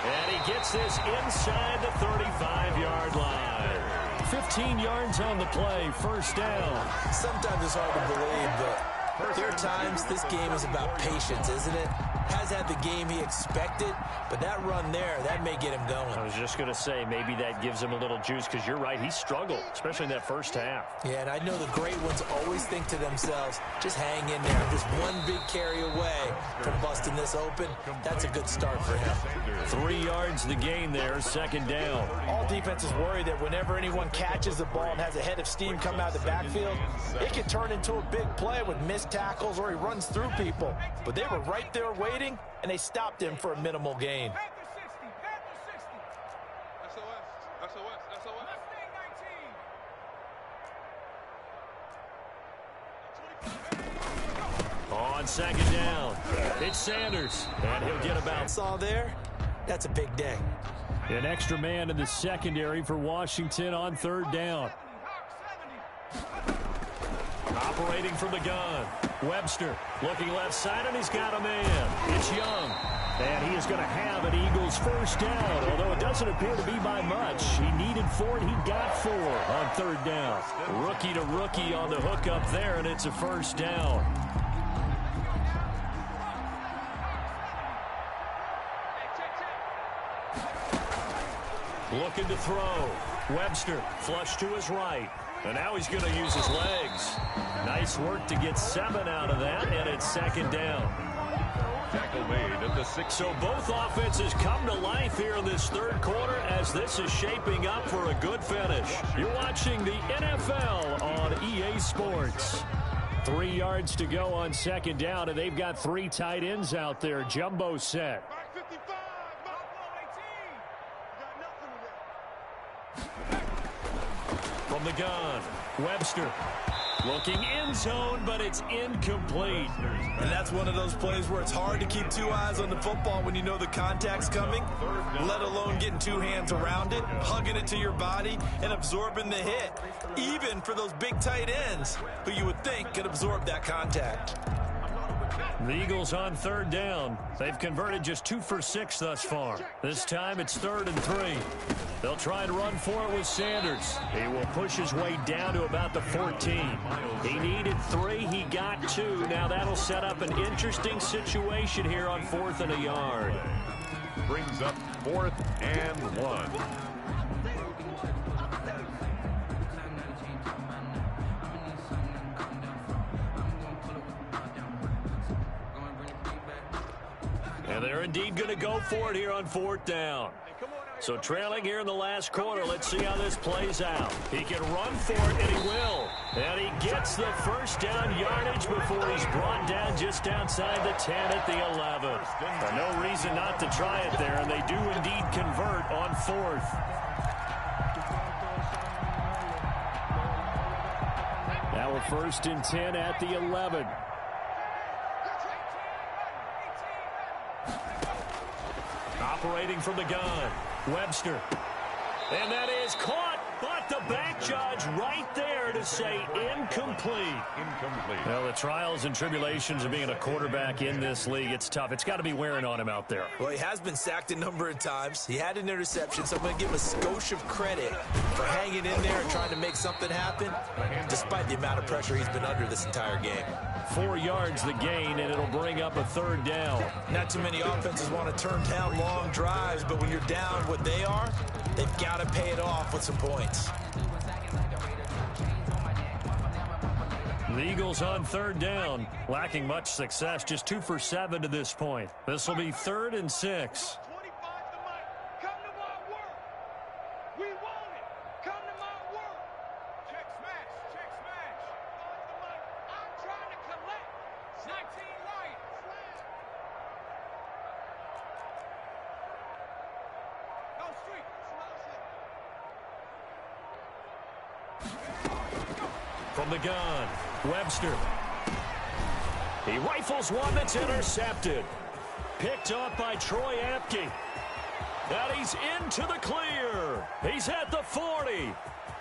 And he gets this inside the 35-yard line. 15 yards on the play, first down. Sometimes it's hard to believe, but there are times this game is about patience, isn't it? Has had the game he expected, but that run there, that may get him going. I was just going to say, maybe that gives him a little juice, because you're right, he struggled, especially in that first half. Yeah, and I know the great ones always think to themselves, just hang in there. Just one big carry away from busting this open. That's a good start for him. 3 yards the gain there, second down. All defenses worry that whenever anyone catches the ball and has a head of steam come out of the backfield, it can turn into a big play with missed tackles or he runs through people. But they were right there waiting, and they stopped him for a minimal gain. On second down, it's Sanders, and he'll get about. Saw there, that's a big day. An extra man in the secondary for Washington on third down. Operating from the gun, Webster looking left side, and he's got a man. It's Young, and he is going to have an Eagles first down, although it doesn't appear to be by much. He needed 4, and he got 4 on third down. Rookie to rookie on the hook up there, and it's a first down. Looking to throw. Webster flush to his right. And now he's going to use his legs. Nice work to get 7 out of that, and it's second down. Tackle made at the 6. So both offenses come to life here in this third quarter as this is shaping up for a good finish. You're watching the NFL on EA Sports. 3 yards to go on second down, and they've got 3 tight ends out there. Jumbo set. From the gun, Webster looking end zone, but it's incomplete. And that's one of those plays where it's hard to keep 2 eyes on the football when you know the contact's coming, let alone getting 2 hands around it, hugging it to your body, and absorbing the hit, even for those big tight ends who you would think could absorb that contact. The Eagles on third down. They've converted just 2 for 6 thus far. This time it's 3rd and 3. They'll try and run for it with Sanders. He will push his way down to about the 14. He needed 3. He got 2. Now that'll set up an interesting situation here on 4th and a yard. Brings up 4th and 1. And they're indeed going to go for it here on 4th down. So trailing here in the last quarter, let's see how this plays out. He can run for it, and he will. And he gets the first down yardage before he's brought down just outside the 10 at the 11. No reason not to try it there, and they do indeed convert on 4th. Now a 1st and 10 at the 11. Operating from the gun, Webster. And that is caught, but the back judge right there to say incomplete. Well, the trials and tribulations of being a quarterback in this league, it's tough. It's got to be wearing on him out there. Well, he has been sacked a number of times. He had an interception, so I'm going to give him a skosh of credit for hanging in there and trying to make something happen, despite the amount of pressure he's been under this entire game. 4 yards the gain, and it'll bring up a 3rd down. Not too many offenses want to turn down long drives, but when you're down what they are, they've got to pay it off with some points. The Eagles on 3rd down, lacking much success, just 2 for 7 to this point. This will be 3rd and 6. From the gun, Webster. He rifles one that's intercepted. Picked up by Troy Apke. And he's into the clear. He's at the 40.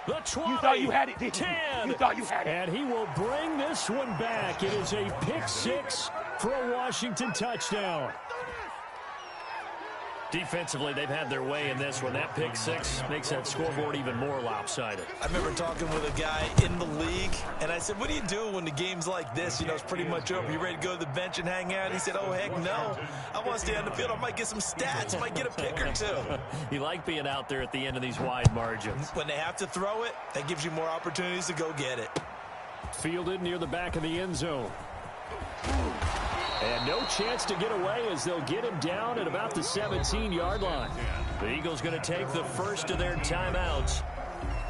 The 20. You thought you had it, didn't you? 10. You thought you had it. And he will bring this one back. It is a pick 6 for a Washington touchdown. Defensively, they've had their way in this one. That pick 6 makes that scoreboard even more lopsided. I remember talking with a guy in the league, and I said, what do you do when the game's like this? You know, it's pretty much over. You ready to go to the bench and hang out? He said, oh, heck no. I want to stay on the field. I might get some stats. I might get a pick or 2. You like being out there at the end of these wide margins. When they have to throw it, that gives you more opportunities to go get it. Fielded near the back of the end zone. And no chance to get away as they'll get him down at about the 17-yard line. The Eagles going to take the first of their timeouts.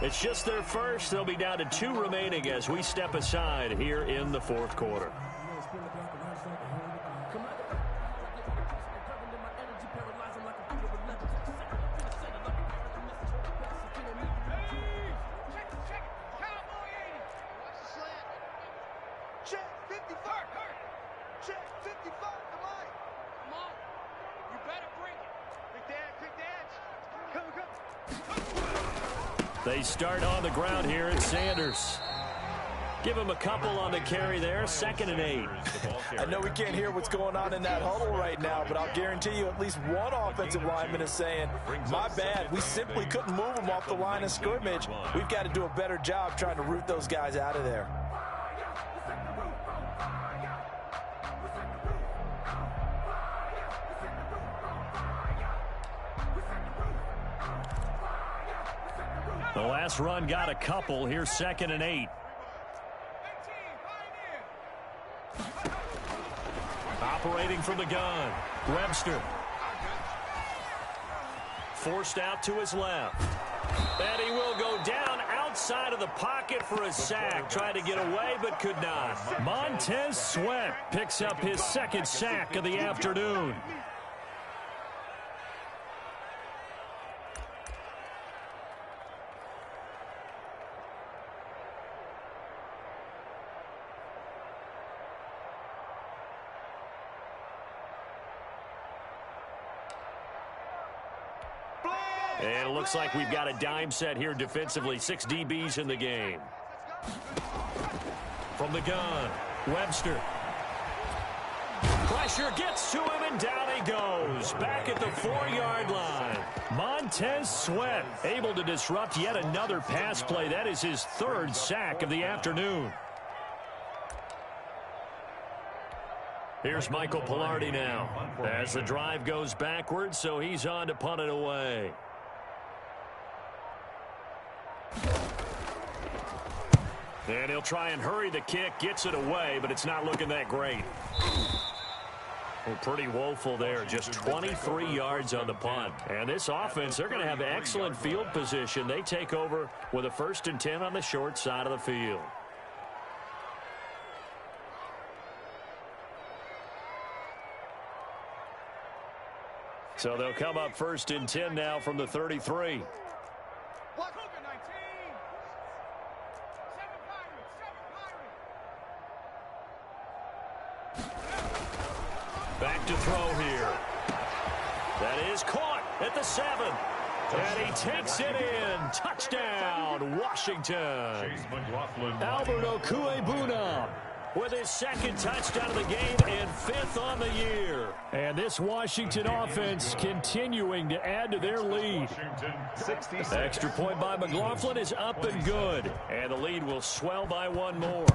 It's just their first. They'll be down to 2 remaining as we step aside here in the 4th quarter. They start on the ground here at Sanders. Give him a couple on the carry there, 2nd and 8. I know we can't hear what's going on in that huddle right now, but I'll guarantee you at least one offensive lineman is saying, my bad, we simply couldn't move them off the line of scrimmage. We've got to do a better job trying to root those guys out of there. The last run got a couple. Here's 2nd and 8. Operating from the gun, Webster. Forced out to his left. And he will go down outside of the pocket for a sack. Tried to get away, but could not. Montez Sweat picks up his 2nd sack of the afternoon. And it looks like we've got a dime set here defensively. 6 DBs in the game. From the gun, Webster. Pressure gets to him, and down he goes. Back at the 4-yard line. Montez Sweat able to disrupt yet another pass play. That is his 3rd sack of the afternoon. Here's Michael Pilardi now as the drive goes backwards, so he's on to punt it away. And he'll try and hurry the kick, gets it away, but it's not looking that great. Well, pretty woeful there, just 23 yards on the punt. And this offense, they're going to have excellent field position. They take over with a 1st and 10 on the short side of the field. So they'll come up 1st and 10 now from the 33. Back to throw here. That is caught at the 7. And he takes it in. Touchdown, Washington. Albert Okuebuna with his 2nd touchdown of the game and 5th on the year. And this Washington offense continuing to add to their lead. Extra point by McLaughlin is up and good. And the lead will swell by 1 more.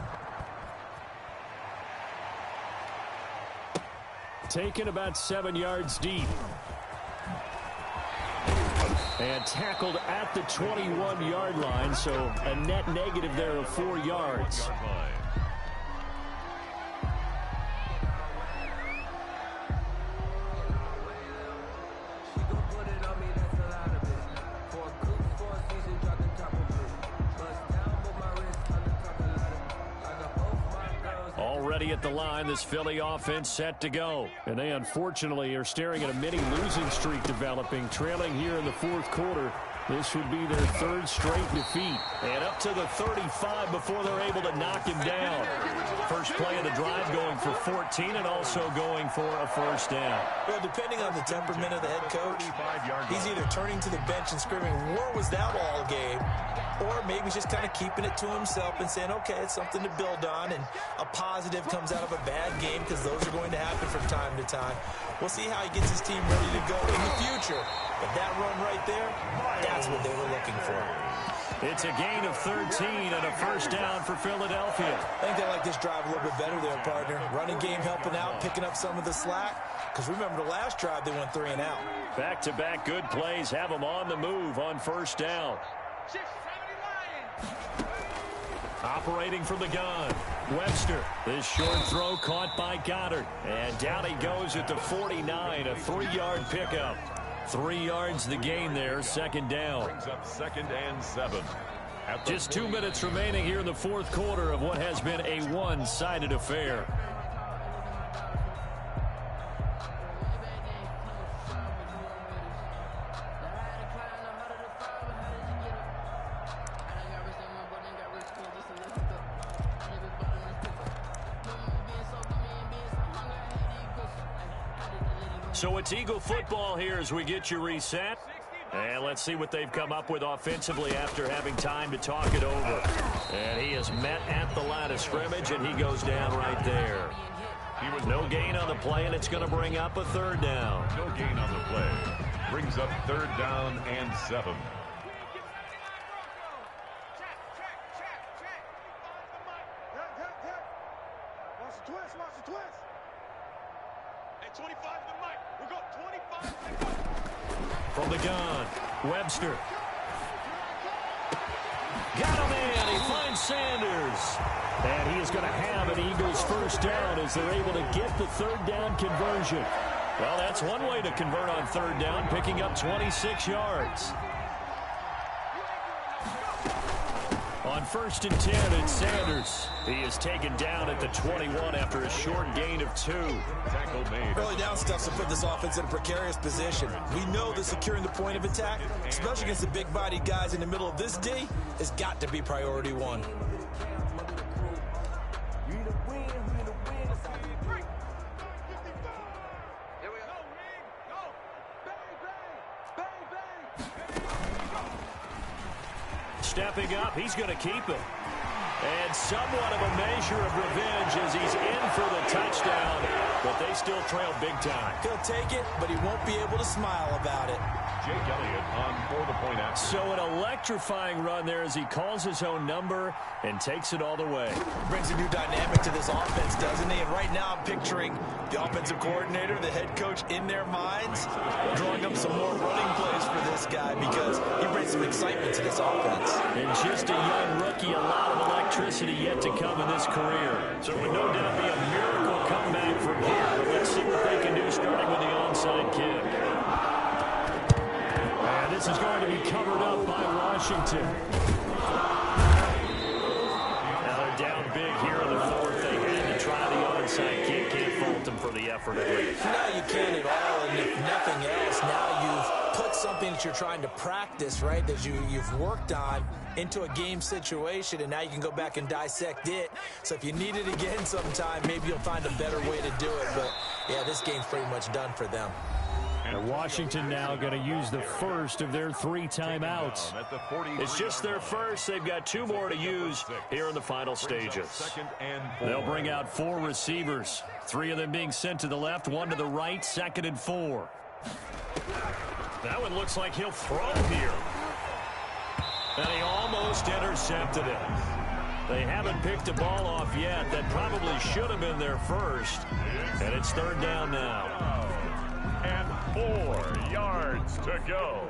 Taken about 7 yards deep. And tackled at the 21-yard line, so a net negative there of 4 yards. Already at the line, this Philly offense set to go. And they unfortunately are staring at a mini losing streak developing, trailing here in the 4th quarter. This would be their 3rd straight defeat. And up to the 35 before they're able to knock him down. First play of the drive going for 14 and also going for a 1st down. Well, depending on the temperament of the head coach, he's either turning to the bench and screaming, "Where was that all game?" Or maybe just kind of keeping it to himself and saying, okay, it's something to build on, and a positive comes out of a bad game, because those are going to happen from time to time. We'll see how he gets his team ready to go in the future. But that run right there, that's what they were looking for. It's a gain of 13 and a 1st down for Philadelphia. I think they like this drive a little bit better there, partner. Running game helping out, picking up some of the slack. Because remember, the last drive they went 3 and out. Back-to-back good plays have them on the move on 1st down. Operating from the gun, Webster. This short throw caught by Goddard. And down he goes at the 49, a 3-yard pickup. 3 yards the gain there, 2nd down. Brings up 2nd and 7. Just 2 minutes remaining here in the 4th quarter of what has been a one-sided affair. So it's Eagle football here as we get you reset. And let's see what they've come up with offensively after having time to talk it over. And he is met at the line of scrimmage, and he goes down right there. He was no gain on the play, and it's going to bring up a 3rd down. No gain on the play. Brings up 3rd down and 7. From the gun, Webster. Got him in. He finds Sanders. And he is going to have an Eagles 1st down as they're able to get the 3rd down conversion. Well, that's one way to convert on 3rd down, picking up 26 yards. On 1st and 10, it's Sanders. He is taken down at the 21 after a short gain of 2. Tackle made. Early down stuff to put this offense in a precarious position. We know that securing the point of attack, especially against the big-bodied guys in the middle of this D, has got to be priority 1. Stepping up, he's going to keep it. And somewhat of a measure of revenge as he's in for the touchdown, but they still trail big time. He'll take it, but he won't be able to smile about it. Jake Elliott on for the point after. So an electrifying run there as he calls his own number and takes it all the way. Brings a new dynamic to this offense, doesn't he? And right now I'm picturing the offensive coordinator, the head coach in their minds, drawing up some more running plays for this guy because he brings some excitement to this offense. And just a young rookie, a lot of electricity yet to come in this career. So it would no doubt be a miracle comeback from here. But let's see what they can do starting with the onside kick. And this is going to be covered up by Washington. Now they're down big here in the fourth. They had to try the onside kick. Can't fault them for the effort at least. No, you can't at all. And if nothing else, now you've put something that you're trying to practice, right, that you've worked on into a game situation, and now you can go back and dissect it. So if you need it again sometime, maybe you'll find a better way to do it. But, yeah, this game's pretty much done for them. And Washington now going to use the first of their 3 timeouts. It's just their first. They've got 2 more to use here in the final stages. They'll bring out 4 receivers, 3 of them being sent to the left, 1 to the right, 2nd and 4. That one looks like he'll throw here. And he almost intercepted it. They haven't picked the ball off yet. That probably should have been their first. And it's 3rd down now. And 4 yards to go.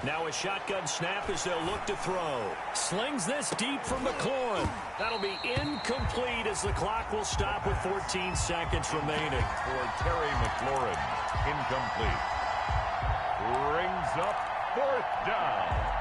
Now a shotgun snap as they'll look to throw. Slings this deep from McLaurin. That'll be incomplete as the clock will stop with 14 seconds remaining. For Terry McLaurin, incomplete. Brings up 4th down.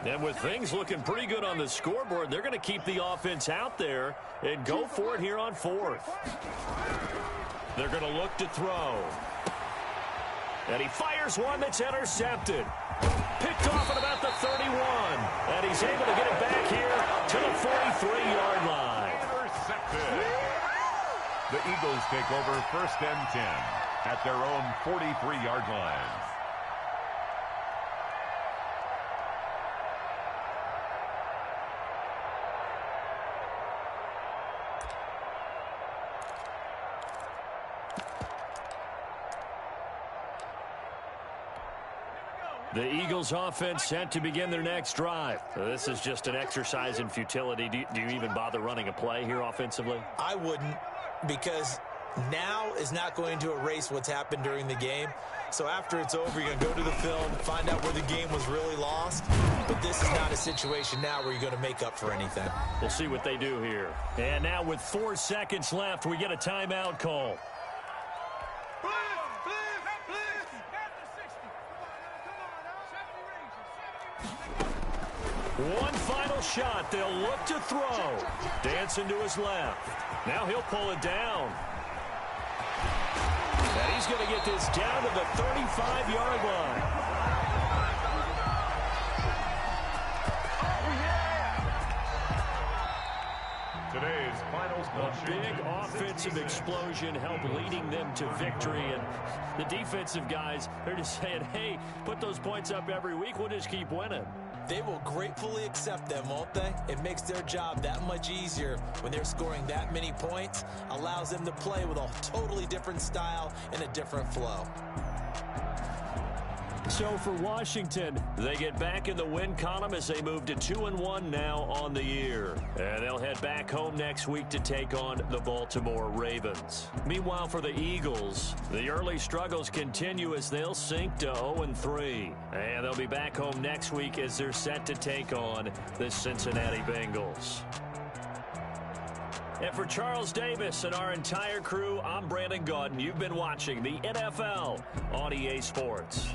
And with things looking pretty good on the scoreboard, they're going to keep the offense out there and go for it here on 4th. They're going to look to throw. And he fires one that's intercepted. Picked off at about the 31. And he's able to get it back here to the 43-yard line. Intercepted. The Eagles take over 1st and 10 at their own 43-yard line. The Eagles offense set to begin their next drive. This is just an exercise in futility. Do you even bother running a play here offensively? I wouldn't, because now is not going to erase what's happened during the game. So after it's over, you're going to go to the film, find out where the game was really lost. But this is not a situation now where you're going to make up for anything. We'll see what they do here. And now with 4 seconds left, we get a timeout call. One final shot. They'll look to throw. Dancing to his left. Now he'll pull it down. And he's going to get this down to the 35-yard line. Today's final A big offensive explosion helped leading them to victory. And the defensive guys, they're just saying, hey, put those points up every week. We'll just keep winning. They will gratefully accept them, won't they? It makes their job that much easier when they're scoring that many points. Allows them to play with a totally different style and a different flow. So for Washington, they get back in the win column as they move to 2-1 now on the year. And they'll head back home next week to take on the Baltimore Ravens. Meanwhile, for the Eagles, the early struggles continue as they'll sink to 0-3. And they'll be back home next week as they're set to take on the Cincinnati Bengals. And for Charles Davis and our entire crew, I'm Brandon Gaudin. You've been watching the NFL on EA Sports.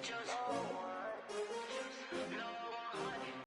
Joe's